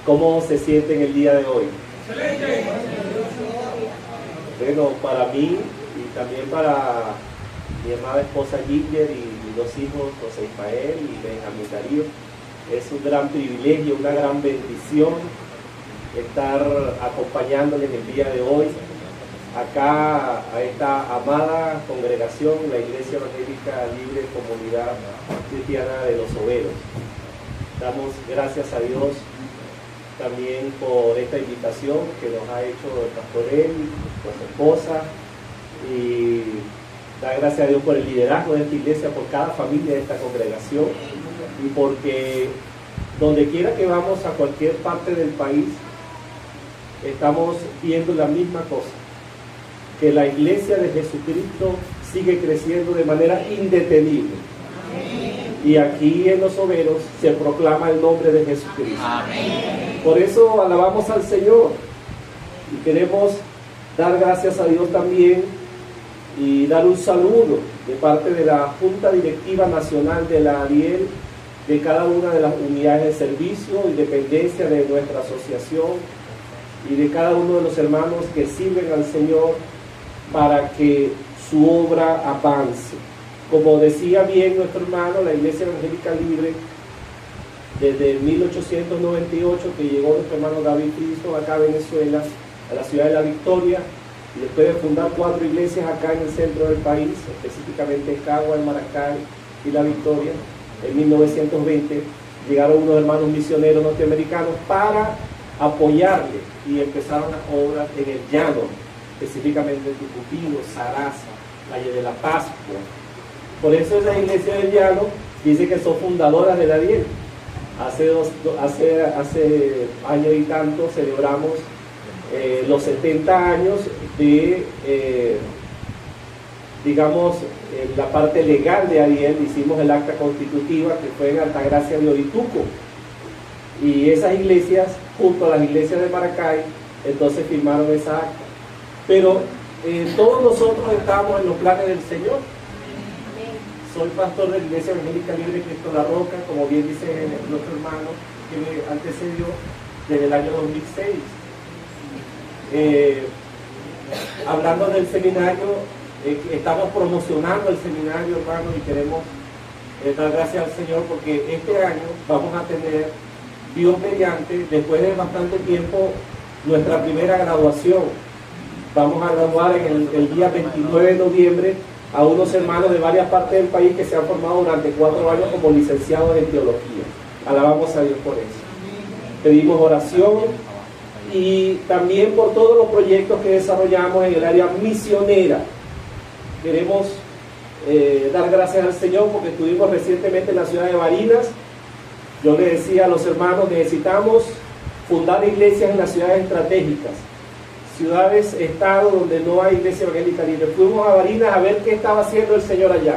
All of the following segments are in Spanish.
¿Cómo se sienten el día de hoy? Bueno, para mí y también para mi amada esposa Ginger y mis dos hijos, José Ismael y Benjamín Darío, es un gran privilegio, una gran bendición estar acompañándoles el día de hoy acá a esta amada congregación, la Iglesia Evangélica Libre Comunidad Cristiana de Los Overos. Damos gracias a Dios también por esta invitación que nos ha hecho el pastor Eli, por su esposa, y dar gracias a Dios por el liderazgo de esta iglesia, por cada familia de esta congregación, y porque donde quiera que vamos, a cualquier parte del país, estamos viendo la misma cosa, que la iglesia de Jesucristo sigue creciendo de manera indetenible. Y aquí en Los Overos se proclama el nombre de Jesucristo. Amén. Por eso alabamos al Señor y queremos dar gracias a Dios también y dar un saludo de parte de la Junta Directiva Nacional de la ADIEL, de cada una de las unidades de servicio y dependencia de nuestra asociación y de cada uno de los hermanos que sirven al Señor para que su obra avance. Como decía bien nuestro hermano, la Iglesia Evangélica Libre, desde 1898 que llegó nuestro hermano David Cristo acá a Venezuela, a la ciudad de La Victoria, y después de fundar 4 iglesias acá en el centro del país, específicamente en Cagua, en Maracay y La Victoria, en 1920 llegaron unos hermanos misioneros norteamericanos para apoyarle y empezaron las obras en el llano, específicamente en Tucupino, Sarasa, Valle de la Pascua. Por eso esa iglesia del llano dice que son fundadoras de la ADIEL. Hace año y tanto celebramos los 70 años de, la parte legal de ADIEL. Hicimos el acta constitutiva que fue en Altagracia de Orituco. Y esas iglesias, junto a las iglesias de Maracay, entonces firmaron esa acta. Pero todos nosotros estamos en los planes del Señor. Soy pastor de la Iglesia Evangélica Libre Cristo La Roca, como bien dice nuestro hermano, que me antecedió desde el año 2006. Hablando del seminario, estamos promocionando el seminario, hermano, y queremos dar gracias al Señor porque este año vamos a tener, Dios mediante, después de bastante tiempo, nuestra primera graduación. Vamos a graduar en el día 29 de noviembre a unos hermanos de varias partes del país que se han formado durante 4 años como licenciados en teología. Alabamos a Dios por eso. Pedimos oración y también por todos los proyectos que desarrollamos en el área misionera. Queremos dar gracias al Señor porque estuvimos recientemente en la ciudad de Barinas. Yo le decía a los hermanos, necesitamos fundar iglesias en las ciudades estratégicas, ciudades, estados donde no hay iglesia evangélica libre. Fuimos a Barinas a ver qué estaba haciendo el Señor allá.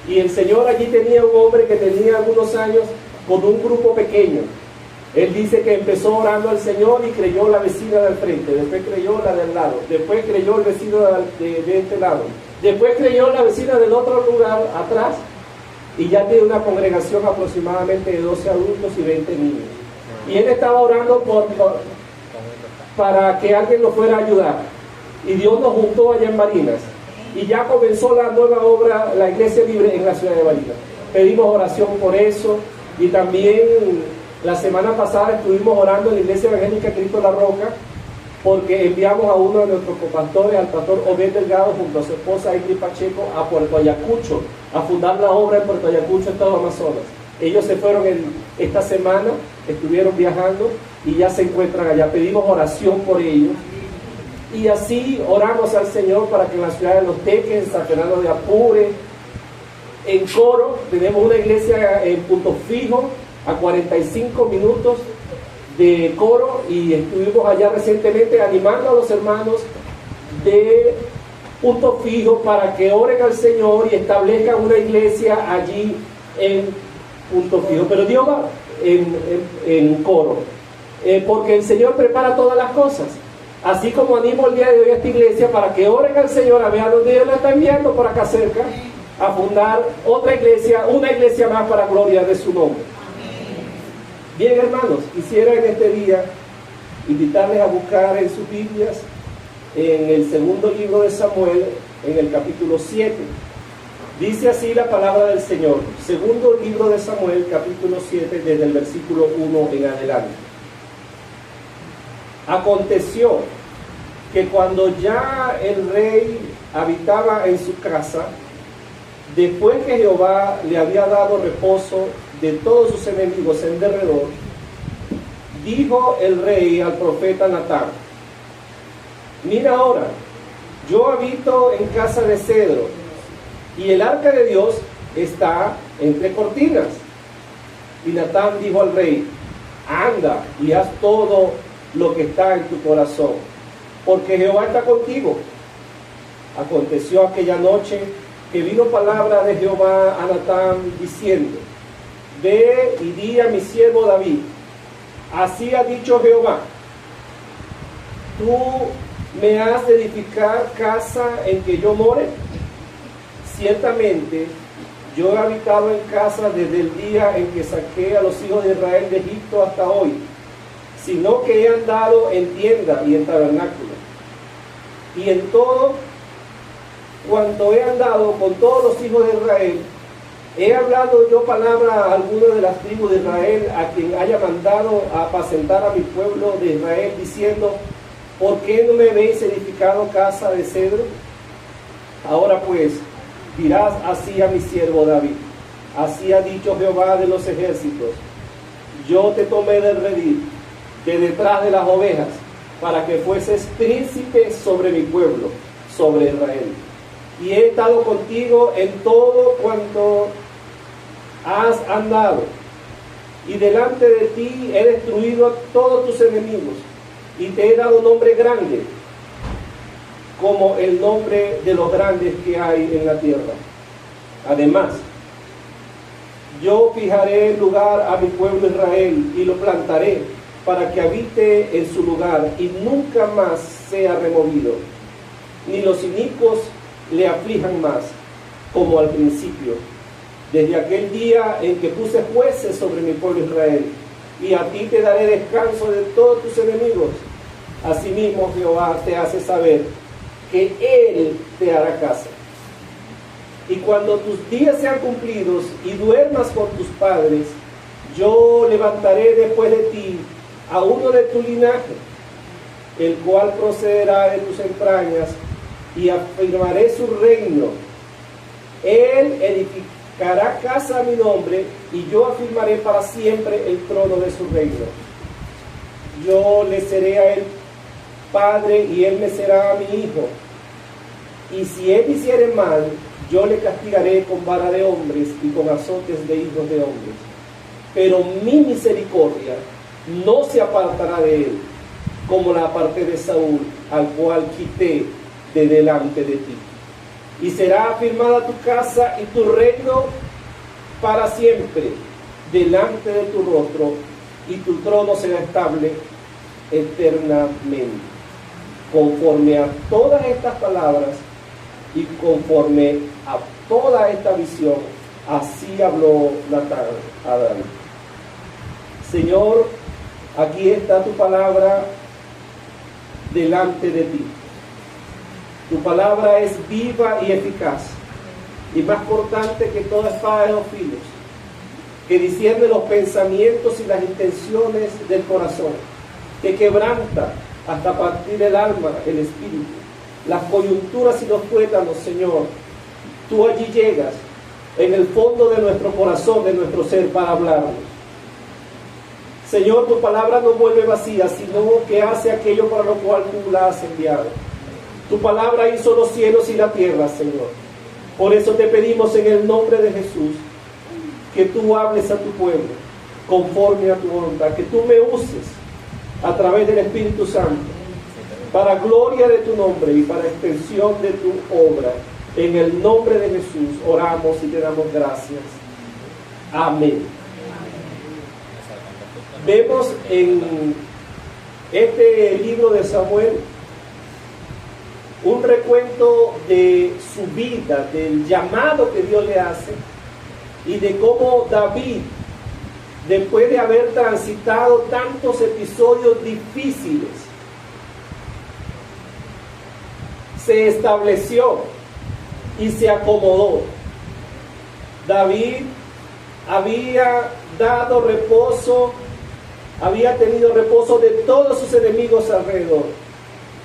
Y el Señor allí tenía un hombre que tenía algunos años con un grupo pequeño. Él dice que empezó orando al Señor y creyó la vecina del frente, después creyó la del lado, después creyó el vecino de este lado, después creyó la vecina del otro lugar atrás, y ya tiene una congregación aproximadamente de 12 adultos y 20 niños. Y él estaba orando para que alguien lo fuera a ayudar. Y Dios nos juntó allá en Barinas. Y ya comenzó la nueva obra, la Iglesia Libre en la ciudad de Barinas. Pedimos oración por eso. Y también la semana pasada estuvimos orando en la Iglesia Evangélica Cristo La Roca, porque enviamos a uno de nuestros copastores, al pastor Obed Delgado, junto a su esposa Ingrid Pacheco, a Puerto Ayacucho, a fundar la obra en Puerto Ayacucho, Estado Amazonas. Ellos se fueron esta semana, estuvieron viajando y ya se encuentran allá. Pedimos oración por ellos. Y así oramos al Señor para que en la ciudad de Los Teques, en San Fernando de Apure, en Coro, tenemos una iglesia en Punto Fijo, a 45 minutos de Coro, y estuvimos allá recientemente animando a los hermanos de Punto Fijo para que oren al Señor y establezcan una iglesia allí en Punto Fijo. Pero Dios va en Coro, porque el Señor prepara todas las cosas. Así como animo el día de hoy a esta iglesia para que oren al Señor, a ver dónde Dios la está enviando por acá cerca, a fundar otra iglesia, una iglesia más para gloria de su nombre. Bien, hermanos, quisiera en este día invitarles a buscar en sus Biblias en el segundo libro de Samuel, en el capítulo 7. Dice así la palabra del Señor. Segundo libro de Samuel, capítulo 7, desde el versículo 1 en adelante. Aconteció que cuando ya el rey habitaba en su casa, después que Jehová le había dado reposo de todos sus enemigos en derredor, dijo el rey al profeta Natán: mira ahora, yo habito en casa de cedro, y el arca de Dios está entre cortinas. Y Natán dijo al rey: anda y haz todo lo que está en tu corazón, porque Jehová está contigo. Aconteció aquella noche que vino palabra de Jehová a Natán diciendo: ve y di a mi siervo David, así ha dicho Jehová, tú me has de edificar casa en que yo more. Ciertamente yo he habitado en casa desde el día en que saqué a los hijos de Israel de Egipto hasta hoy, sino que he andado en tienda y en tabernáculo, y en todo cuanto he andado con todos los hijos de Israel, he hablado yo palabra a alguno de las tribus de Israel, a quien haya mandado a apacentar a mi pueblo de Israel, diciendo: ¿por qué no me habéis edificado casa de cedro? Ahora pues dirás así a mi siervo David: así ha dicho Jehová de los ejércitos, yo te tomé del redil, de detrás de las ovejas, para que fueses príncipe sobre mi pueblo, sobre Israel. Y he estado contigo en todo cuanto has andado, y delante de ti he destruido a todos tus enemigos, y te he dado nombre grande, como el nombre de los grandes que hay en la tierra. Además, yo fijaré lugar a mi pueblo Israel, y lo plantaré, para que habite en su lugar, y nunca más sea removido, ni los inicuos le aflijan más, como al principio, desde aquel día en que puse jueces sobre mi pueblo Israel, y a ti te daré descanso de todos tus enemigos. Asimismo Jehová te hace saber que Él te hará casa. Y cuando tus días sean cumplidos y duermas con tus padres, yo levantaré después de ti a uno de tu linaje, el cual procederá de tus entrañas, y afirmaré su reino. Él edificará casa a mi nombre, y yo afirmaré para siempre el trono de su reino. Yo le seré a él padre, y él me será a mi hijo. Y si él hiciere mal, yo le castigaré con vara de hombres y con azotes de hijos de hombres. Pero mi misericordia no se apartará de él, como la aparté de Saúl, al cual quité de delante de ti. Y será afirmada tu casa y tu reino para siempre delante de tu rostro, y tu trono será estable eternamente. Conforme a todas estas palabras y conforme a toda esta visión, así habló Natán a David. Señor, aquí está tu palabra delante de ti. Tu palabra es viva y eficaz, y más cortante que toda espada de dos filos, que discierne los pensamientos y las intenciones del corazón, que quebranta hasta partir el alma, el espíritu, las coyunturas y los tuétanos. Señor, tú allí llegas en el fondo de nuestro corazón, de nuestro ser, para hablarnos. Señor, tu palabra no vuelve vacía, sino que hace aquello para lo cual tú la has enviado. Tu palabra hizo los cielos y la tierra, Señor. Por eso te pedimos en el nombre de Jesús que tú hables a tu pueblo conforme a tu voluntad, que tú me uses a través del Espíritu Santo para gloria de tu nombre y para extensión de tu obra. En el nombre de Jesús oramos y te damos gracias. Amén. Vemos en este libro de Samuel un recuento de su vida, del llamado que Dios le hace, y de cómo David después de haber transitado tantos episodios difíciles, se estableció y se acomodó. David había dado reposo, había tenido reposo de todos sus enemigos alrededor.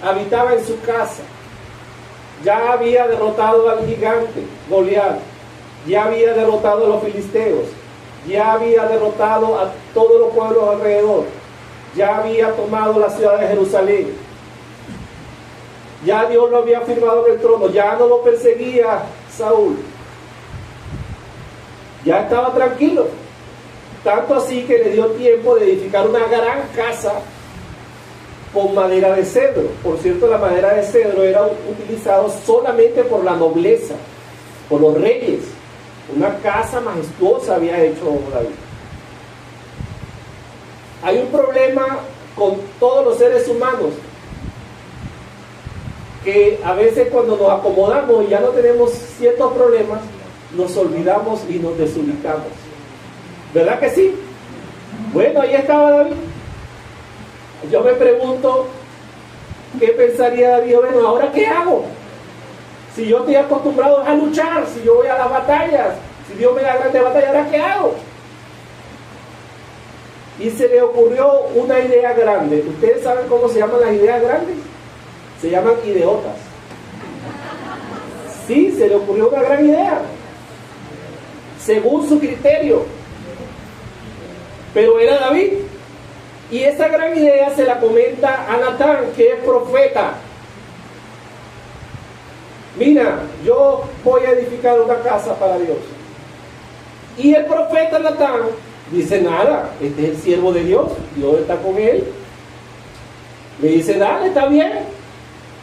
Habitaba en su casa. Ya había derrotado al gigante Goliat. Ya había derrotado a los filisteos. Ya había derrotado a todos los pueblos alrededor. Ya había tomado la ciudad de Jerusalén. Ya Dios lo había firmado en el trono. Ya no lo perseguía Saúl. Ya estaba tranquilo. Tanto así que le dio tiempo de edificar una gran casa con madera de cedro. Por cierto, la madera de cedro era utilizada solamente por la nobleza, por los reyes. Una casa majestuosa había hecho David. Hay un problema con todos los seres humanos, que a veces cuando nos acomodamos y ya no tenemos ciertos problemas, nos olvidamos y nos desubicamos. ¿Verdad que sí? Bueno, ahí estaba David. Yo me pregunto, ¿qué pensaría David? Bueno, ¿ahora qué hago? Si yo estoy acostumbrado a luchar, si yo voy a las batallas, si Dios me da grandes batallas, ¿ahora qué hago? Y se le ocurrió una idea grande. ¿Ustedes saben cómo se llaman las ideas grandes? Se llaman ideotas. Sí, se le ocurrió una gran idea, según su criterio. Pero era David. Y esa gran idea se la comenta a Natán, que es profeta. Mira, yo voy a edificar una casa para Dios. Y el profeta Natán dice, nada, este es el siervo de Dios, Dios está con él. Le dice, dale, está bien,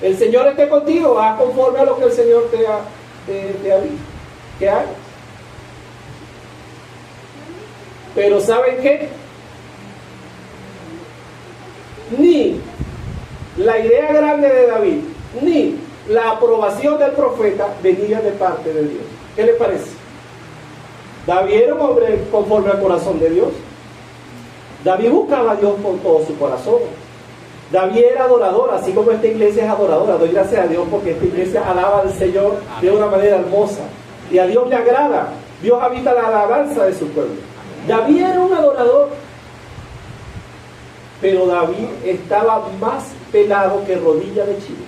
el Señor esté contigo, haz conforme a lo que el Señor te ha dicho que hagas. Pero ¿saben qué? Ni la idea grande de David, ni la aprobación del profeta venía de parte de Dios. ¿Qué le parece? David era un hombre conforme al corazón de Dios. David buscaba a Dios con todo su corazón. David era adorador, así como esta iglesia es adoradora. Doy gracias a Dios porque esta iglesia alaba al Señor de una manera hermosa. Y a Dios le agrada. Dios habita la alabanza de su pueblo. David era un adorador. Pero David estaba más pelado que rodilla de chivo.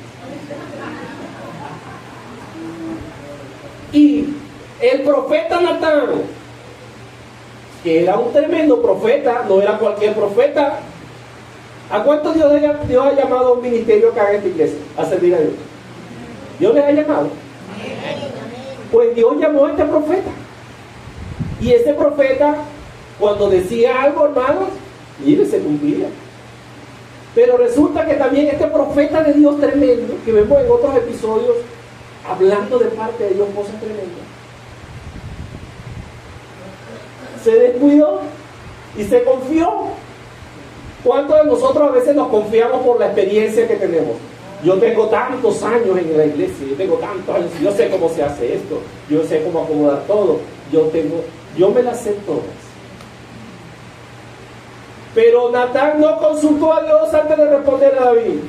Y el profeta Natán, que era un tremendo profeta, no era cualquier profeta. ¿A cuántos Dios ha llamado a un ministerio acá en esta iglesia? A servir a Dios. ¿Dios les ha llamado? Pues Dios llamó a este profeta. Y ese profeta, cuando decía algo, hermanos, mire, se cumplía. Pero resulta que también este profeta de Dios tremendo, que vemos en otros episodios, hablando de parte de Dios cosas tremendas, se descuidó y se confió. ¿Cuántos de nosotros a veces nos confiamos por la experiencia que tenemos? Yo tengo tantos años en la iglesia, yo tengo tantos años, yo sé cómo se hace esto, yo sé cómo acomodar todo, yo me las sé todas. Pero Natán no consultó a Dios antes de responder a David.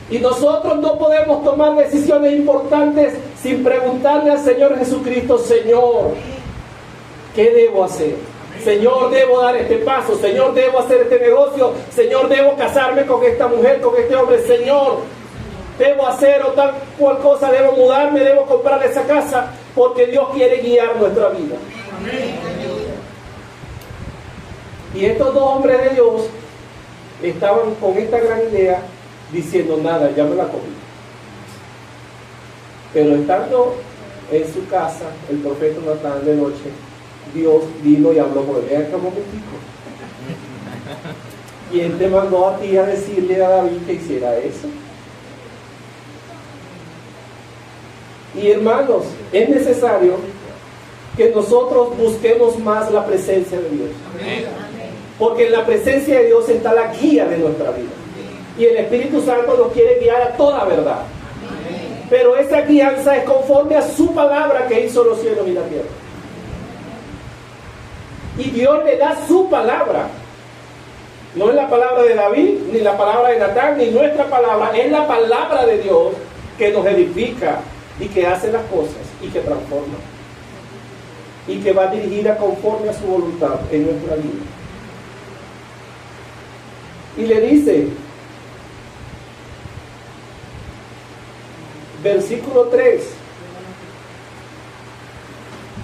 Y nosotros no podemos tomar decisiones importantes sin preguntarle al Señor Jesucristo, Señor, ¿qué debo hacer? Señor, debo dar este paso. Señor, debo hacer este negocio. Señor, debo casarme con esta mujer, con este hombre. Señor, debo hacer o tal cual cosa. Debo mudarme, debo comprar esa casa, porque Dios quiere guiar nuestra vida. Y estos dos hombres de Dios estaban con esta gran idea, diciendo, nada, ya me la comí. Pero estando en su casa, el profeta Natán de noche, Dios vino y habló con él. Ven acá un momentico. ¿Quién te mandó a ti a decirle a David que hiciera eso? Y hermanos, es necesario que nosotros busquemos más la presencia de Dios. Porque en la presencia de Dios está la guía de nuestra vida. Y el Espíritu Santo nos quiere guiar a toda verdad. Pero esa guianza es conforme a su palabra, que hizo los cielos y la tierra. Y Dios le da su palabra. No es la palabra de David, ni la palabra de Natán, ni nuestra palabra. Es la palabra de Dios que nos edifica y que hace las cosas y que transforma. Y que va dirigida conforme a su voluntad en nuestra vida. Y le dice, versículo 3.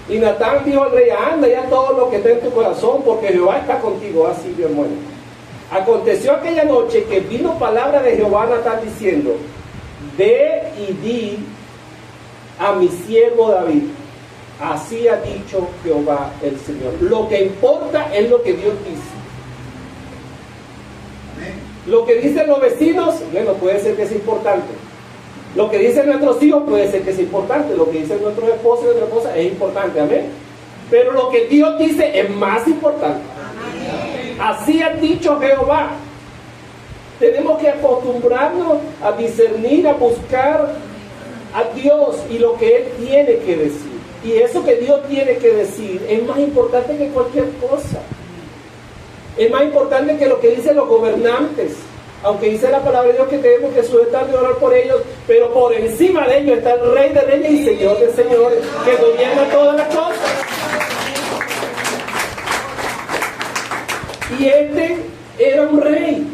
Y Natán dijo al rey, anda ya todo lo que está en tu corazón, porque Jehová está contigo. Así, mi hermano. Aconteció aquella noche que vino palabra de Jehová a Natán diciendo, ve y di a mi siervo David, así ha dicho Jehová el Señor. Lo que importa es lo que Dios dice. Lo que dicen los vecinos, bueno, puede ser que es importante. Lo que dicen nuestros hijos puede ser que es importante. Lo que dicen nuestros esposos y nuestras esposas es importante, amén. Pero lo que Dios dice es más importante. Así ha dicho Jehová. Tenemos que acostumbrarnos a discernir, a buscar a Dios y lo que Él tiene que decir. Y eso que Dios tiene que decir es más importante que cualquier cosa. Es más importante que lo que dicen los gobernantes. Aunque dice la palabra de Dios que tenemos que sujetar y orar por ellos, pero por encima de ellos está el Rey de Reyes y Señor de Señores, que gobierna todas las cosas. Y este era un rey.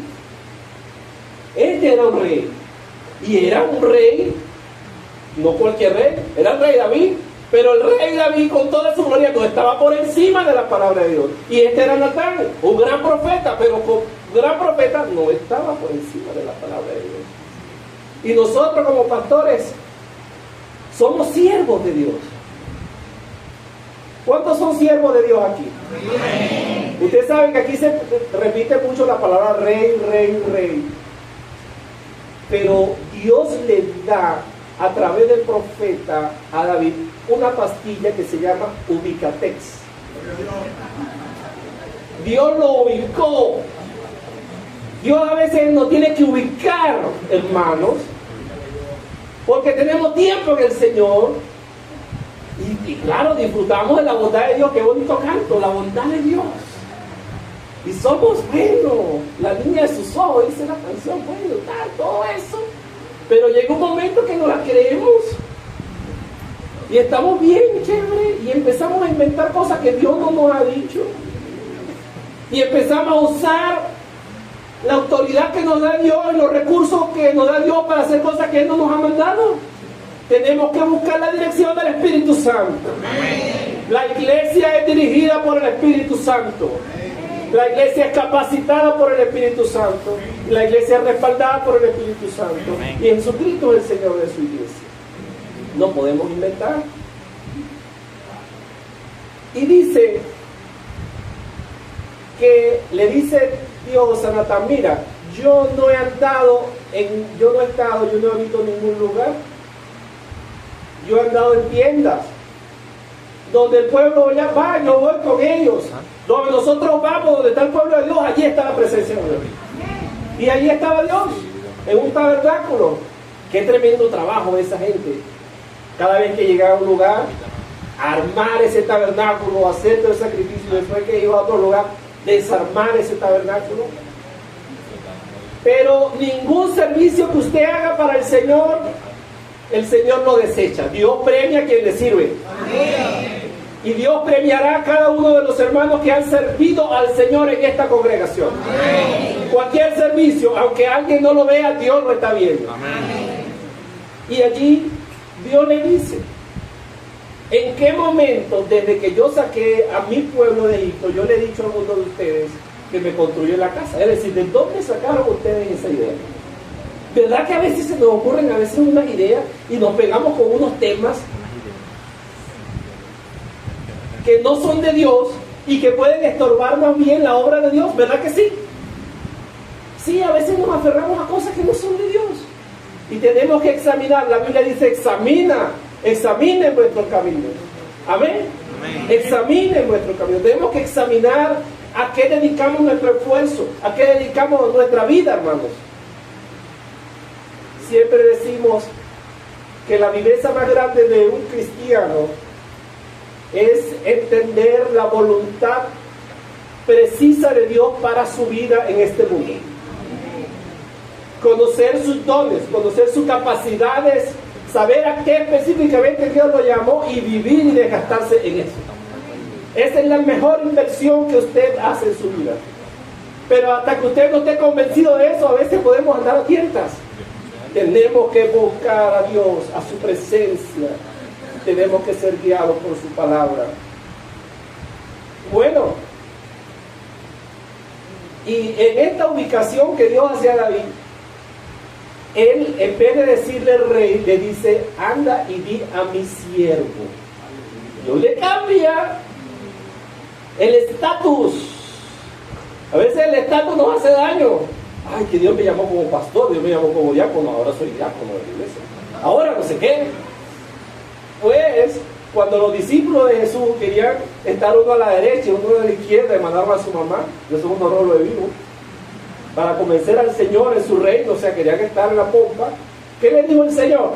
Este era un rey. Y era un rey, no cualquier rey, era el rey David. Pero el rey David, con toda su gloria, no estaba por encima de la palabra de Dios. Y este era Natán, un gran profeta, pero con gran profeta no estaba por encima de la palabra de Dios. Y nosotros como pastores somos siervos de Dios. ¿Cuántos son siervos de Dios aquí? Amén. Ustedes saben que aquí se repite mucho la palabra rey, rey, rey. Pero Dios le da a través del profeta a David una pastilla que se llama Ubicatex. Dios lo ubicó. Dios a veces nos tiene que ubicar, hermanos, porque tenemos tiempo en el Señor y claro, disfrutamos de la bondad de Dios. Qué bonito canto, la bondad de Dios. Y somos buenos, la niña de sus ojos, dice la canción, bueno, todo eso. Pero llega un momento que no la creemos y estamos bien chévere y empezamos a inventar cosas que Dios no nos ha dicho y empezamos a usar la autoridad que nos da Dios y los recursos que nos da Dios para hacer cosas que Él no nos ha mandado. Tenemos que buscar la dirección del Espíritu Santo. La iglesia es dirigida por el Espíritu Santo. La iglesia es capacitada por el Espíritu Santo. La iglesia es respaldada por el Espíritu Santo. Y Jesucristo es el Señor de su iglesia. No podemos inventar. Y dice que le dice Dios a Natán, mira, yo no he estado, yo no he visto en ningún lugar. Yo he andado en tiendas donde el pueblo ya va, yo voy con ellos. Donde nosotros vamos, donde está el pueblo de Dios, allí está la presencia de Dios. Y allí estaba Dios, en un tabernáculo. Qué tremendo trabajo de esa gente. Cada vez que llegaba a un lugar, armar ese tabernáculo, hacer todo el sacrificio, después que iba a otro lugar, desarmar ese tabernáculo. Pero ningún servicio que usted haga para el Señor lo desecha. Dios premia a quien le sirve. Amén. Y Dios premiará a cada uno de los hermanos que han servido al Señor en esta congregación. Amén. Cualquier servicio, aunque alguien no lo vea, Dios lo está viendo. Amén. Y allí Dios le dice, ¿en qué momento, desde que yo saqué a mi pueblo de Egipto, yo le he dicho a alguno de ustedes que me construyó la casa? Es decir, ¿de dónde sacaron ustedes esa idea? ¿Verdad que a veces se nos ocurren unas ideas y nos pegamos con unos temas que no son de Dios y que pueden estorbar más bien la obra de Dios? ¿Verdad que sí? Sí, a veces nos aferramos a cosas que no son de Dios y tenemos que examinar. La Biblia dice, examinen vuestros caminos. Amén. Examinen vuestro camino. Tenemos que examinar a qué dedicamos nuestro esfuerzo, a qué dedicamos nuestra vida, hermanos. Siempre decimos que la viveza más grande de un cristiano es entender la voluntad precisa de Dios para su vida en este mundo. Conocer sus dones, conocer sus capacidades, saber a qué específicamente Dios lo llamó y vivir y desgastarse en eso. Esa es la mejor inversión que usted hace en su vida. Pero hasta que usted no esté convencido de eso, a veces podemos andar a tientas. Tenemos que buscar a Dios, a su presencia. Tenemos que ser guiados por su palabra. Bueno, y en esta ubicación que Dios hacía a David, él, en vez de decirle rey, le dice, anda y di a mi siervo. Dios le cambia el estatus. A veces el estatus nos hace daño. Ay, que Dios me llamó como pastor, Dios me llamó como diácono, ahora soy diácono de la iglesia. Ahora no sé qué. Pues, cuando los discípulos de Jesús querían estar uno a la derecha y uno a la izquierda y mandaron a su mamá, yo soy un rolo de vivo, para convencer al Señor en su reino, o sea, querían estar en la pompa. ¿Qué les dijo el Señor?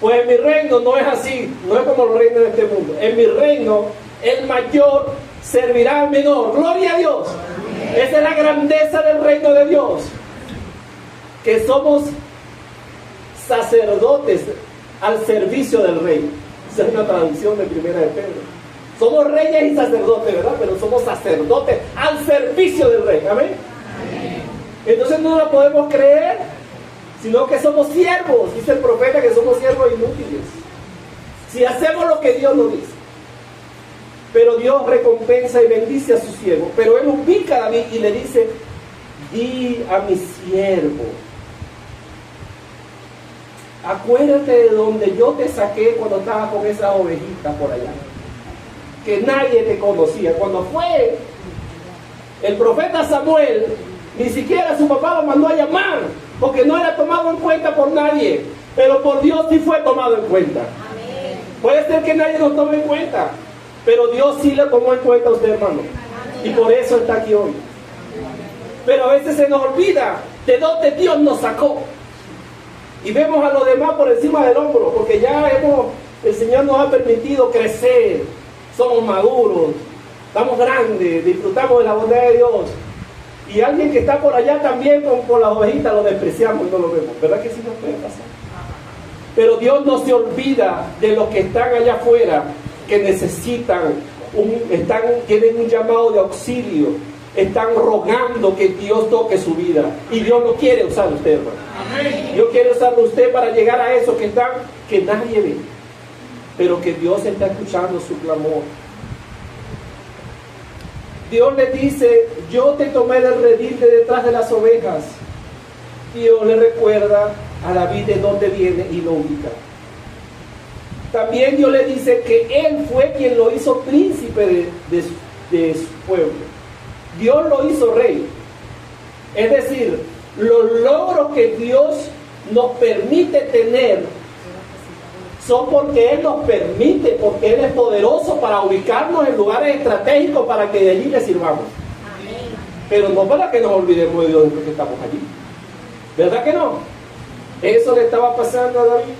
Pues en mi reino no es así, no es como los reinos de este mundo. En mi reino, el mayor servirá al menor. ¡Gloria a Dios! Esa es la grandeza del reino de Dios. Que somos sacerdotes al servicio del rey. Esa es una traducción de Primera de Pedro. Somos reyes y sacerdotes, ¿verdad? Pero somos sacerdotes al servicio del rey. ¿Amén? Entonces no la podemos creer, sino que somos siervos. Dice el profeta que somos siervos inútiles si hacemos lo que Dios nos dice. Pero Dios recompensa y bendice a su siervo. Pero él ubica a David y le dice, di a mi siervo, acuérdate de donde yo te saqué cuando estaba con esas ovejitas por allá, que nadie te conocía. Cuando fue el profeta Samuel, ni siquiera su papá lo mandó a llamar, porque no era tomado en cuenta por nadie, pero por Dios sí fue tomado en cuenta. Amén. Puede ser que nadie nos tome en cuenta, pero Dios sí le tomó en cuenta a usted, hermano. Amén. Y por eso está aquí hoy. Pero a veces se nos olvida de dónde Dios nos sacó. Y vemos a los demás por encima del hombro, porque ya el Señor nos ha permitido crecer. Somos maduros, estamos grandes, disfrutamos de la bondad de Dios. Y alguien que está por allá también con las ovejitas lo despreciamos y no lo vemos. ¿Verdad que sí nos puede pasar? Pero Dios no se olvida de los que están allá afuera, que necesitan, tienen un llamado de auxilio, están rogando que Dios toque su vida. Y Dios no quiere usar a usted, hermano. Amén. Dios quiere usar a usted para llegar a esos que nadie ve, pero que Dios está escuchando su clamor. Dios le dice, yo te tomé del redil de detrás de las ovejas. Dios le recuerda a David de dónde viene y lo ubica. También Dios le dice que él fue quien lo hizo príncipe de su pueblo. Dios lo hizo rey. Es decir, los logros que Dios nos permite tener son porque Él nos permite, porque Él es poderoso para ubicarnos en lugares estratégicos para que de allí le sirvamos. Amén. Pero no para que nos olvidemos de Dios después que estamos allí. ¿Verdad que no? Eso le estaba pasando a David.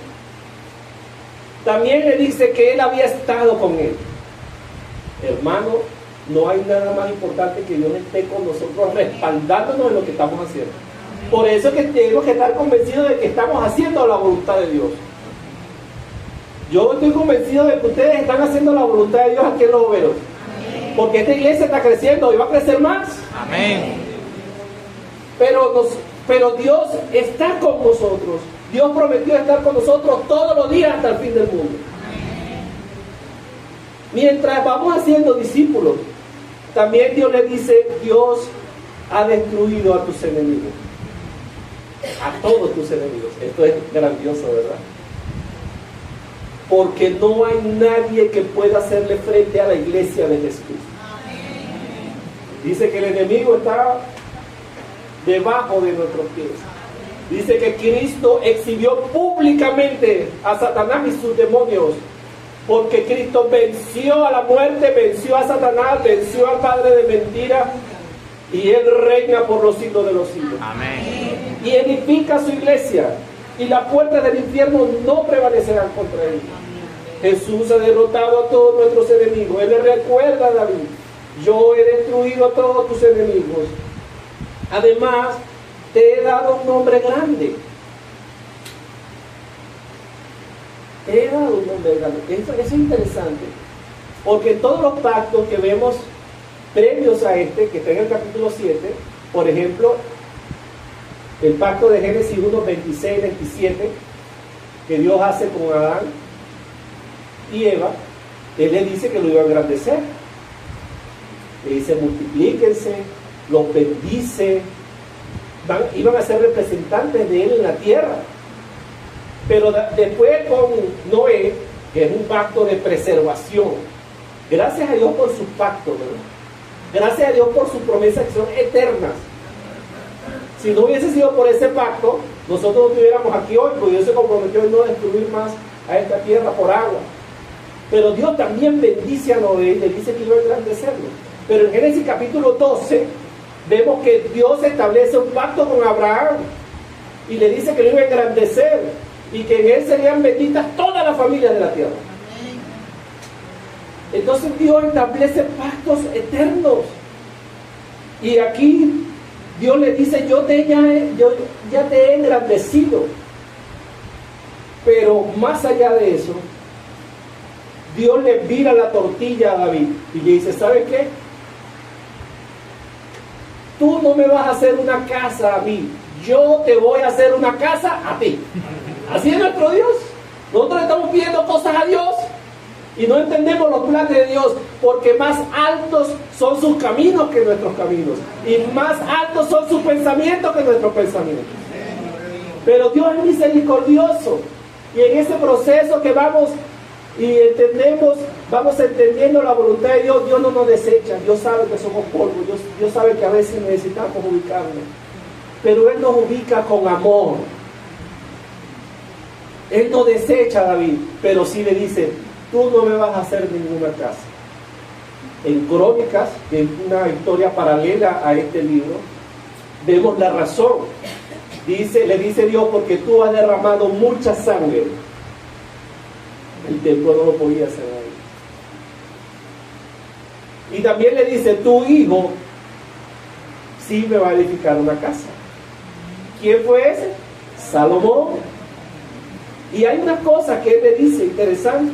También le dice que Él había estado con él. Hermano, no hay nada más importante que Dios esté con nosotros respaldándonos en lo que estamos haciendo. Por eso es que tenemos que estar convencidos de que estamos haciendo la voluntad de Dios. Yo estoy convencido de que ustedes están haciendo la voluntad de Dios aquí en Los Boveros. Porque esta iglesia está creciendo y va a crecer más. Amén. Pero Dios está con nosotros. Dios prometió estar con nosotros todos los días hasta el fin del mundo. Mientras vamos haciendo discípulos, también Dios le dice, Dios ha destruido a tus enemigos. A todos tus enemigos. Esto es grandioso, ¿verdad? Porque no hay nadie que pueda hacerle frente a la iglesia de Jesús. Dice que el enemigo está debajo de nuestros pies. Dice que Cristo exhibió públicamente a Satanás y sus demonios, porque Cristo venció a la muerte, venció a Satanás, venció al padre de mentira, y Él reina por los siglos de los siglos. Amén. Y edifica su iglesia, y las puertas del infierno no prevalecerán contra él. Jesús ha derrotado a todos nuestros enemigos. Él le recuerda a David yo he destruido a todos tus enemigos. Además, te he dado un nombre grande. Te he dado un nombre grande. Eso es interesante, porque en todos los pactos que vemos previos a este, que está en el capítulo 7, por ejemplo, el pacto de Génesis 1, 26, 27, que Dios hace con Adán y Eva, Él le dice que lo iba a engrandecer. Le dice, multiplíquense, los bendice, iban a ser representantes de Él en la tierra. Pero después con Noé, que es un pacto de preservación, gracias a Dios por sus pactos, ¿verdad? Gracias a Dios por sus promesas que son eternas. Si no hubiese sido por ese pacto, nosotros no estuviéramos aquí hoy, porque Dios se comprometió en no destruir más a esta tierra por agua. Pero Dios también bendice a Noé y le dice que iba a engrandecerlo. Pero en Génesis capítulo 12 vemos que Dios establece un pacto con Abraham y le dice que lo iba a engrandecer y que en él serían benditas todas las familias de la tierra. Entonces Dios establece pactos eternos. Y aquí Dios le dice, yo ya te he engrandecido. Pero más allá de eso, Dios le vira la tortilla a David y le dice, ¿sabes qué? Tú no me vas a hacer una casa a mí, yo te voy a hacer una casa a ti. Así es nuestro Dios. Nosotros estamos pidiendo cosas a Dios y no entendemos los planes de Dios, porque más altos son sus caminos que nuestros caminos, y más altos son sus pensamientos que nuestros pensamientos. Pero Dios es misericordioso, y en ese proceso que vamos y entendemos, vamos entendiendo la voluntad de Dios. Dios no nos desecha, Dios sabe que somos polvo, Dios sabe que a veces necesitamos ubicarnos, pero Él nos ubica con amor. Él no desecha a David, pero sí le dice, tú no me vas a hacer ninguna casa. En Crónicas, que es una historia paralela a este libro, vemos la razón. Le dice Dios, porque tú has derramado mucha sangre. El templo no lo podía hacer ahí. Y también le dice, tu hijo sí me va a edificar una casa. ¿Quién fue ese? Salomón. Y hay una cosa que él le dice interesante.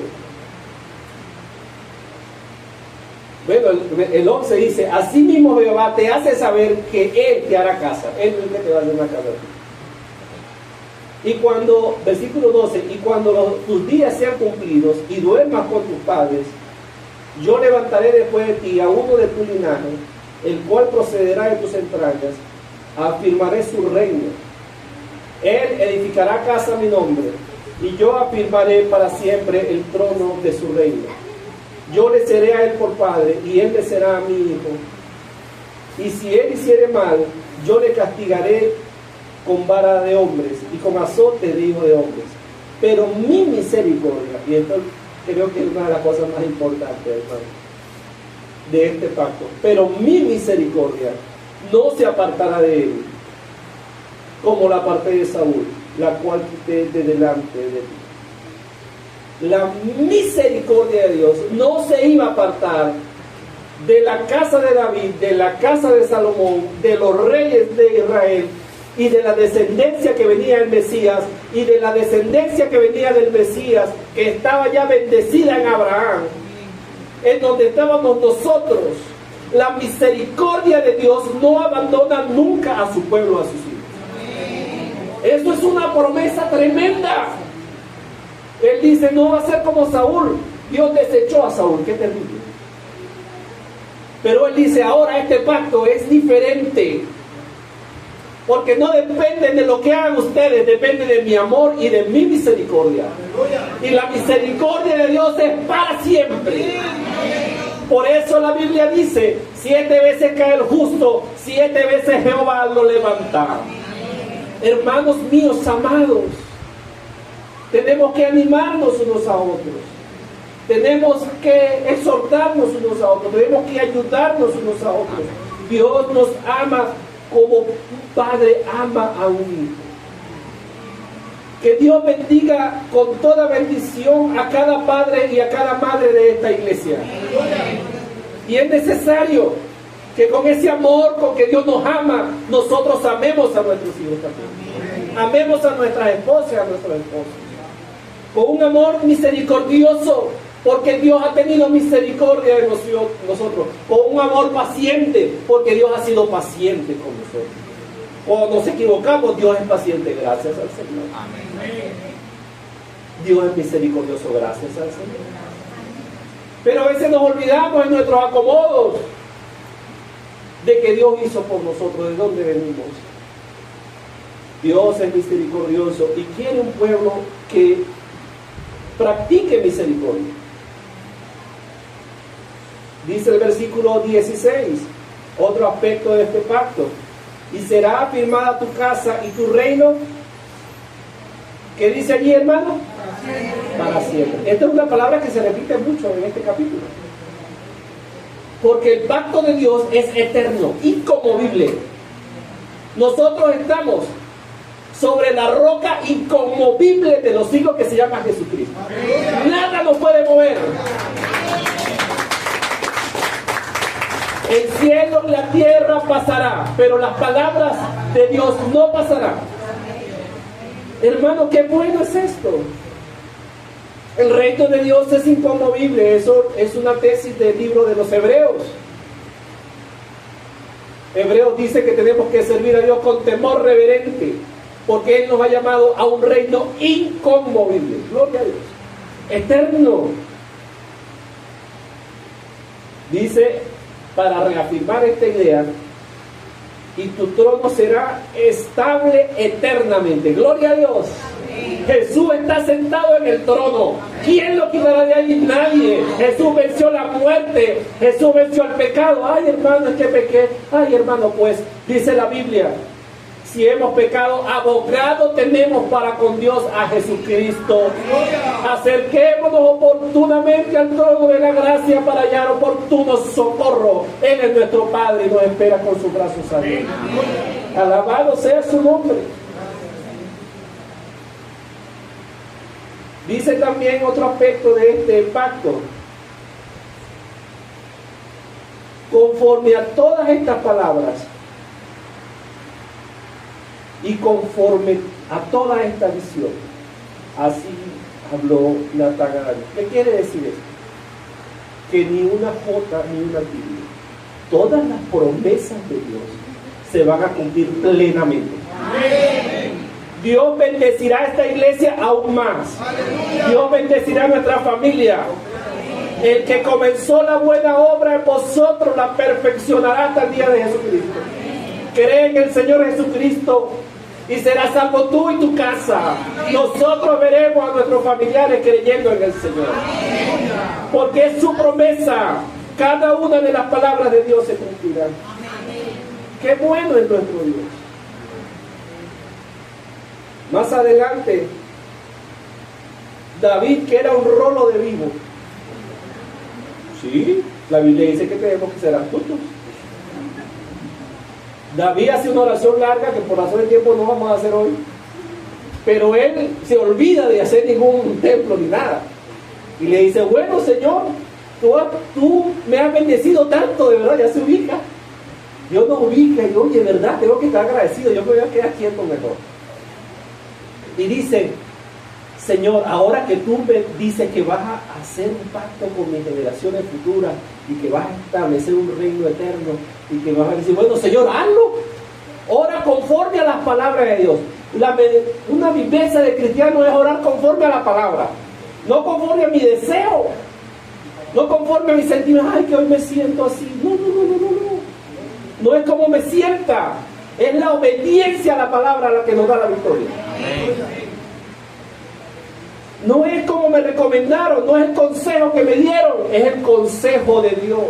Bueno, el 11 dice, así mismo Jehová te hace saber que Él te hará casa. Él es el que te va a hacer una casa a ti. Y cuando, versículo 12, y cuando tus días sean cumplidos y duermas con tus padres, yo levantaré después de ti a uno de tu linaje, el cual procederá de tus entrañas, afirmaré su reino. Él edificará casa a mi nombre, y yo afirmaré para siempre el trono de su reino. Yo le seré a él por padre, y él le será a mi hijo. Y si él hiciere mal, yo le castigaré con vara de hombres y con azote de hijo de hombres. Pero mi misericordia, y esto creo que es una de las cosas más importantes, hermano, de este pacto, pero mi misericordia no se apartará de él, como la parte de Saúl, la cual quité de delante de ti. La misericordia de Dios no se iba a apartar de la casa de David, de la casa de Salomón, de los reyes de Israel, y de la descendencia que venía del Mesías, y de la descendencia que venía del Mesías, que estaba ya bendecida en Abraham, en donde estábamos nosotros. La misericordia de Dios no abandona nunca a su pueblo, a sus hijos. Esto es una promesa tremenda. Él dice, no va a ser como Saúl. Dios desechó a Saúl, qué terrible. Pero él dice, ahora este pacto es diferente, porque no depende de lo que hagan ustedes, depende de mi amor y de mi misericordia. Y la misericordia de Dios es para siempre. Por eso la Biblia dice, 7 veces cae el justo, 7 veces Jehová lo levanta. Hermanos míos amados, tenemos que animarnos unos a otros, tenemos que exhortarnos unos a otros, tenemos que ayudarnos unos a otros. Dios nos ama como un padre ama a un hijo. Que Dios bendiga con toda bendición a cada padre y a cada madre de esta iglesia. Y es necesario que con ese amor con que Dios nos ama, nosotros amemos a nuestros hijos también. Amemos a nuestras esposas y a nuestros esposos. Con un amor misericordioso, porque Dios ha tenido misericordia de nosotros. Con un amor paciente, porque Dios ha sido paciente con nosotros. Cuando nos equivocamos, Dios es paciente, gracias al Señor. Amén. Dios es misericordioso, gracias al Señor. Pero a veces nos olvidamos en nuestros acomodos de que Dios hizo por nosotros, de dónde venimos. Dios es misericordioso y quiere un pueblo que practique misericordia. Dice el versículo 16, otro aspecto de este pacto: y será afirmada tu casa y tu reino. ¿Qué dice allí, hermano? Para siempre. Esta es una palabra que se repite mucho en este capítulo. Porque el pacto de Dios es eterno, inconmovible. Nosotros estamos sobre la roca inconmovible de los siglos que se llama Jesucristo. Nada nos puede mover. El cielo y la tierra pasará, pero las palabras de Dios no pasarán. Hermano, qué bueno es esto. El reino de Dios es inconmovible. Eso es una tesis del libro de los Hebreos. Hebreos dice que tenemos que servir a Dios con temor reverente, porque Él nos ha llamado a un reino inconmovible. Gloria a Dios. Eterno. Dice, para reafirmar esta idea: y tu trono será estable eternamente. Gloria a Dios. Jesús está sentado en el trono. ¿Quién lo quitará de ahí? Nadie. Jesús venció la muerte. Jesús venció el pecado. Ay, hermano, es que pequé. Ay, hermano, pues dice la Biblia: si hemos pecado, abogado tenemos para con Dios a Jesucristo. Acerquémonos oportunamente al trono de la gracia para hallar oportuno socorro. Él es nuestro Padre y nos espera con sus brazos abiertos. Alabado sea su nombre. Dice también otro aspecto de este pacto: conforme a todas estas palabras y conforme a toda esta visión, así habló Natanael. ¿Qué quiere decir esto? Que ni una jota ni una tilde, todas las promesas de Dios se van a cumplir plenamente. Amén. Dios bendecirá a esta iglesia aún más. Dios bendecirá a nuestra familia. El que comenzó la buena obra en vosotros la perfeccionará hasta el día de Jesucristo. Cree en el Señor Jesucristo y serás salvo tú y tu casa. Nosotros veremos a nuestros familiares creyendo en el Señor, porque es su promesa. Cada una de las palabras de Dios se cumplirá. Qué bueno es nuestro Dios. Más adelante, David, que era un rolo de vivo. Sí, la Biblia dice que tenemos que ser astutos. David hace una oración larga que por razón de tiempo no vamos a hacer hoy, pero él se olvida de hacer ningún templo ni nada, y le dice: bueno, Señor, tú me has bendecido tanto, de verdad. Ya se ubica. Dios nos ubica y oye, verdad, tengo que estar agradecido. Yo me voy a quedar quieto mejor. Y dice: Señor, ahora que tú me dices que vas a hacer un pacto con mis generaciones futuras y que vas a establecer un reino eterno y que vas a decir, bueno, Señor, hazlo. Ora conforme a las palabras de Dios. Una viveza de cristiano es orar conforme a la palabra, no conforme a mi deseo, no conforme a mis sentimientos. Ay, que hoy me siento así. No. No es como me sienta, es la obediencia a la palabra la que nos da la victoria. No es como me recomendaron, no es el consejo que me dieron, es el consejo de Dios,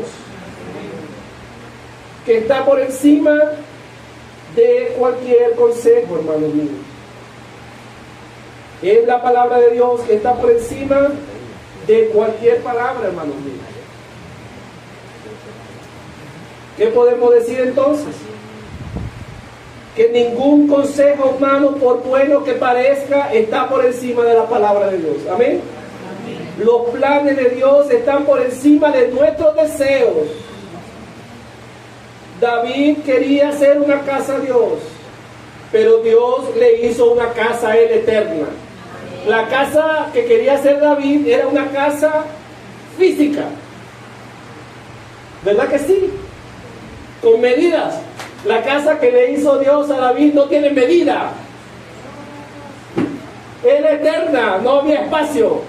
que está por encima de cualquier consejo, hermano mío. Es la palabra de Dios que está por encima de cualquier palabra, hermano mío. ¿Qué podemos decir entonces? Que ningún consejo humano, por bueno que parezca, está por encima de la palabra de Dios. Amén. Los planes de Dios están por encima de nuestros deseos. David quería hacer una casa a Dios, pero Dios le hizo una casa a él eterna. La casa que quería hacer David era una casa física, ¿verdad que sí? Con medidas. La casa que le hizo Dios a David no tiene medida. Era eterna, no había espacio.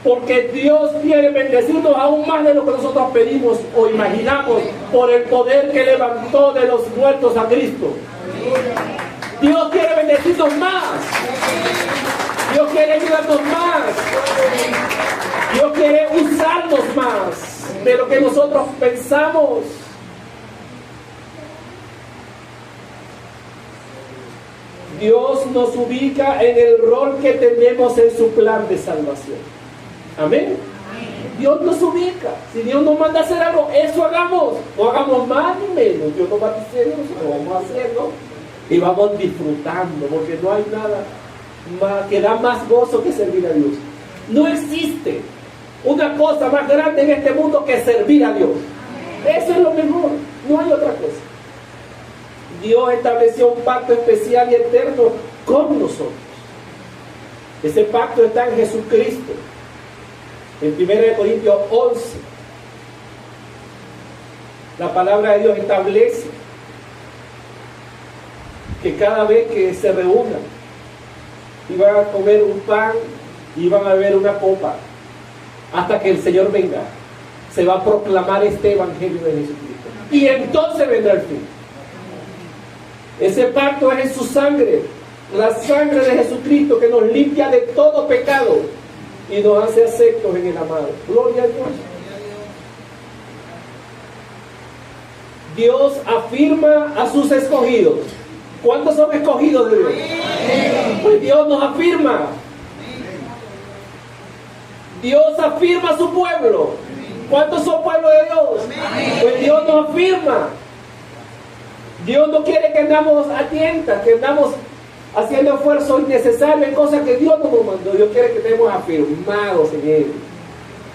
Porque Dios quiere bendecirnos aún más de lo que nosotros pedimos o imaginamos por el poder que levantó de los muertos a Cristo. Dios quiere bendecirnos más. Dios quiere ayudarnos más. Dios quiere usarnos más de lo que nosotros pensamos. Dios nos ubica en el rol que tenemos en su plan de salvación. Amén. Dios nos ubica. Si Dios nos manda a hacer algo, eso hagamos. No hagamos más ni menos. Dios nos va diciendo, lo vamos haciendo y vamos disfrutando, porque no hay nada más que da más gozo que servir a Dios. No existe una cosa más grande en este mundo que servir a Dios. Eso es lo mejor. No hay otra cosa. Dios estableció un pacto especial y eterno con nosotros. Ese pacto está en Jesucristo. En 1 Corintios 11, la palabra de Dios establece que cada vez que se reúnan, iban a comer un pan y iban a beber una copa, hasta que el Señor venga, se va a proclamar este evangelio de Jesucristo. Y entonces vendrá el fin. Ese pacto es en su sangre, la sangre de Jesucristo que nos limpia de todo pecado y nos hace aceptos en el amado. Gloria a Dios. Dios afirma a sus escogidos. ¿Cuántos son escogidos de Dios? Pues Dios nos afirma. Dios afirma a su pueblo. ¿Cuántos son pueblo de Dios? Pues Dios nos afirma. Dios no quiere que andamos a tientas, que andamos haciendo esfuerzo innecesario en cosas que Dios no nos mandó. Dios quiere que estemos afirmados en Él,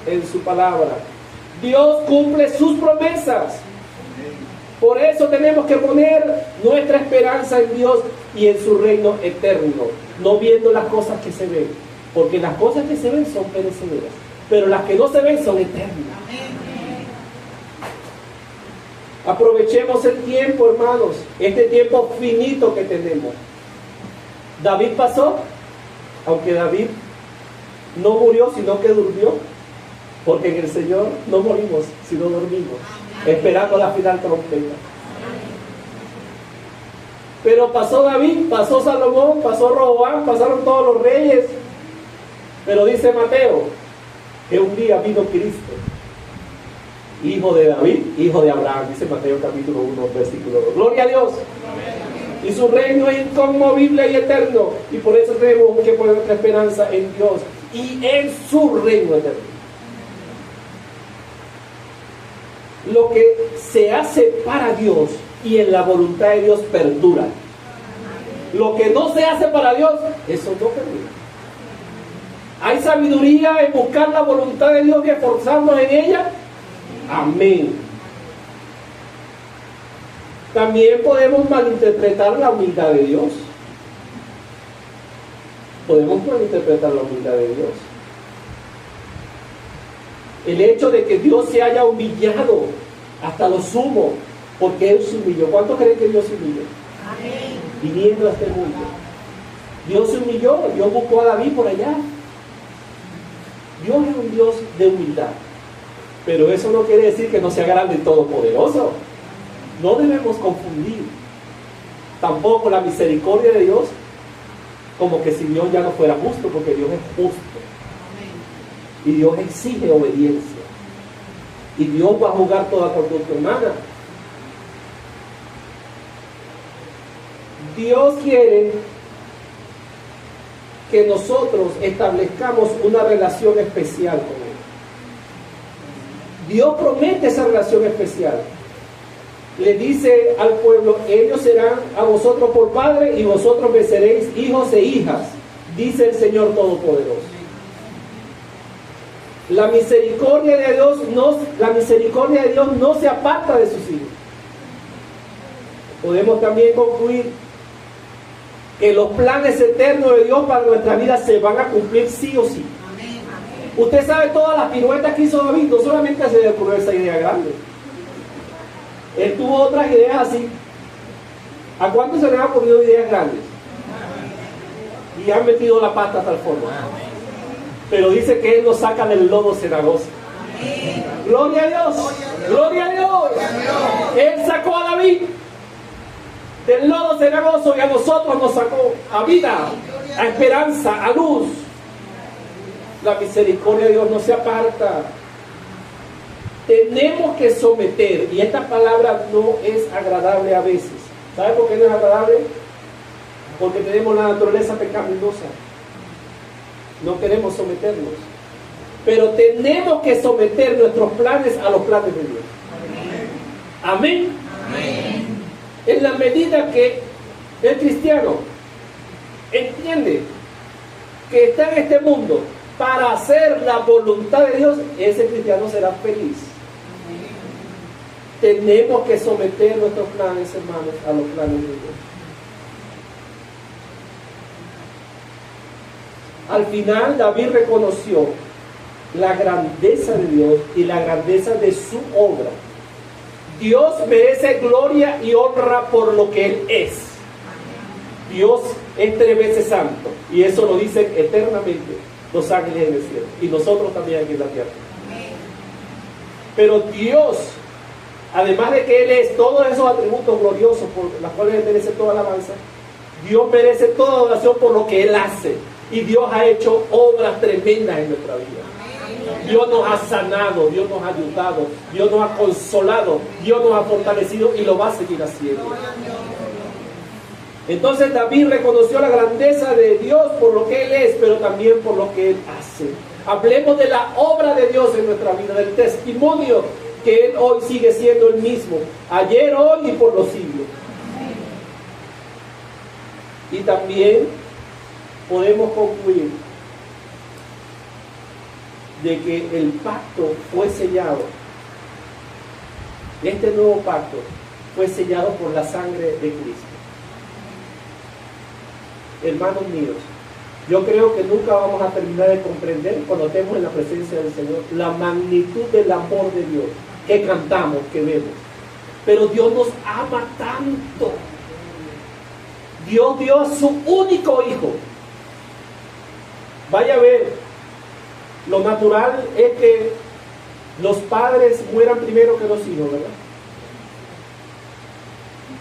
en su palabra. Dios cumple sus promesas. Por eso tenemos que poner nuestra esperanza en Dios y en su reino eterno, no viendo las cosas que se ven, porque las cosas que se ven son perecederas, pero las que no se ven son eternas. Aprovechemos el tiempo, hermanos, este tiempo finito que tenemos. David pasó, aunque David no murió, sino que durmió, porque en el Señor no morimos, sino dormimos, esperando la final trompeta. Pero pasó David, pasó Salomón, pasó Roboam, pasaron todos los reyes. Pero dice Mateo que un día vino Cristo, hijo de David, hijo de Abraham, dice Mateo capítulo 1, versículo 2. Gloria a Dios. Y su reino es inconmovible y eterno. Y por eso tenemos que poner nuestra esperanza en Dios y en su reino eterno. Lo que se hace para Dios y en la voluntad de Dios perdura. Lo que no se hace para Dios, eso no perdura. ¿Hay sabiduría en buscar la voluntad de Dios y esforzarnos en ella? Amén. También podemos malinterpretar la humildad de Dios. Podemos malinterpretar la humildad de Dios. El hecho de que Dios se haya humillado hasta lo sumo, porque Él se humilló. ¿Cuántos creen que Dios se humilló? Amén. Viniendo a este mundo. Dios se humilló, Dios buscó a David por allá. Dios es un Dios de humildad. Pero eso no quiere decir que no sea grande y todopoderoso. No debemos confundir tampoco la misericordia de Dios como que si Dios ya no fuera justo, porque Dios es justo. Y Dios exige obediencia. Y Dios va a juzgar toda conducta humana. Dios quiere que nosotros establezcamos una relación especial con Él. Dios promete esa relación especial. Le dice al pueblo: ellos serán a vosotros por padre y vosotros me seréis hijos e hijas, dice el Señor Todopoderoso. La misericordia de Dios no se aparta de sus hijos. Podemos también concluir que los planes eternos de Dios para nuestra vida se van a cumplir sí o sí. Usted sabe todas las piruetas que hizo David, no solamente se le ocurrió esa idea grande. Él tuvo otras ideas así. ¿A cuántos se les ha ocurrido ideas grandes? Y han metido la pata hasta el fondo. Pero dice que Él nos saca del lodo cenagoso. Gloria a Dios, gloria a Dios. Él sacó a David del lodo cenagoso y a nosotros nos sacó a vida, a esperanza, a luz. La misericordia de Dios no se aparta. Tenemos que someter, y esta palabra no es agradable a veces. ¿Sabe por qué no es agradable? Porque tenemos la naturaleza pecaminosa. No queremos someternos. Pero tenemos que someter nuestros planes a los planes de Dios. Amén. Amén. En la medida que el cristiano entiende que está en este mundo para hacer la voluntad de Dios, ese cristiano será feliz. Tenemos que someter nuestros planes, hermanos, a los planes de Dios. Al final, David reconoció la grandeza de Dios y la grandeza de su obra. Dios merece gloria y honra por lo que Él es. Dios es 3 veces santo, y eso lo dicen eternamente los ángeles en el cielo, y nosotros también aquí en la tierra. Pero Dios, además de que Él es todos esos atributos gloriosos por los cuales Él merece toda alabanza, Dios merece toda adoración por lo que Él hace. Y Dios ha hecho obras tremendas en nuestra vida. Dios nos ha sanado, Dios nos ha ayudado, Dios nos ha consolado, Dios nos ha fortalecido y lo va a seguir haciendo. Entonces David reconoció la grandeza de Dios por lo que Él es, pero también por lo que Él hace. Hablemos de la obra de Dios en nuestra vida, del testimonio que Él hoy sigue siendo el mismo, ayer, hoy y por los siglos. Y también podemos concluir de que el pacto fue sellado. Este nuevo pacto fue sellado por la sangre de Cristo. Hermanos míos, yo creo que nunca vamos a terminar de comprender, cuando estemos en la presencia del Señor, la magnitud del amor de Dios que cantamos, que vemos. Pero Dios nos ama tanto. Dios dio a su único hijo. Vaya a ver, lo natural es que los padres mueran primero que los hijos, ¿verdad?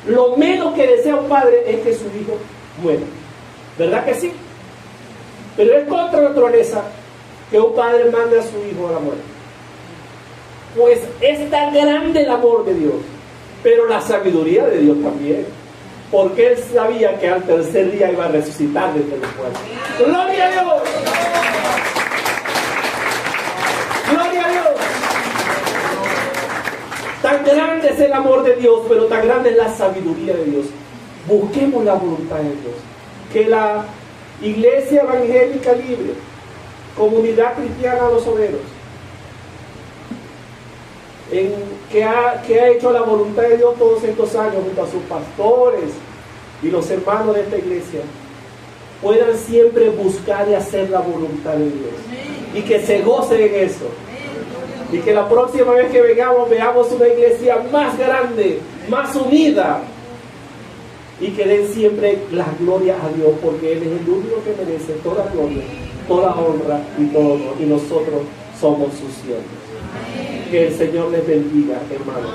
Lo menos que desea un padre es que su hijo muera, ¿verdad que sí? Pero es contra naturaleza que un padre mande a su hijo a la muerte. Pues es tan grande el amor de Dios, pero la sabiduría de Dios también, porque Él sabía que al tercer día iba a resucitar de entre los muertos. ¡Gloria a Dios! ¡Gloria a Dios! Tan grande es el amor de Dios, pero tan grande es la sabiduría de Dios. Busquemos la voluntad de Dios. Que la Iglesia Evangélica Libre, Comunidad Cristiana Los Obreros, que ha hecho la voluntad de Dios todos estos años junto a sus pastores y los hermanos de esta iglesia, puedan siempre buscar y hacer la voluntad de Dios, y que se gocen en eso, y que la próxima vez que vengamos veamos una iglesia más grande, más unida, y que den siempre la gloria a Dios, porque Él es el único que merece toda gloria, toda honra y todo honor, y nosotros somos sus siervos. Que el Señor les bendiga, hermanos.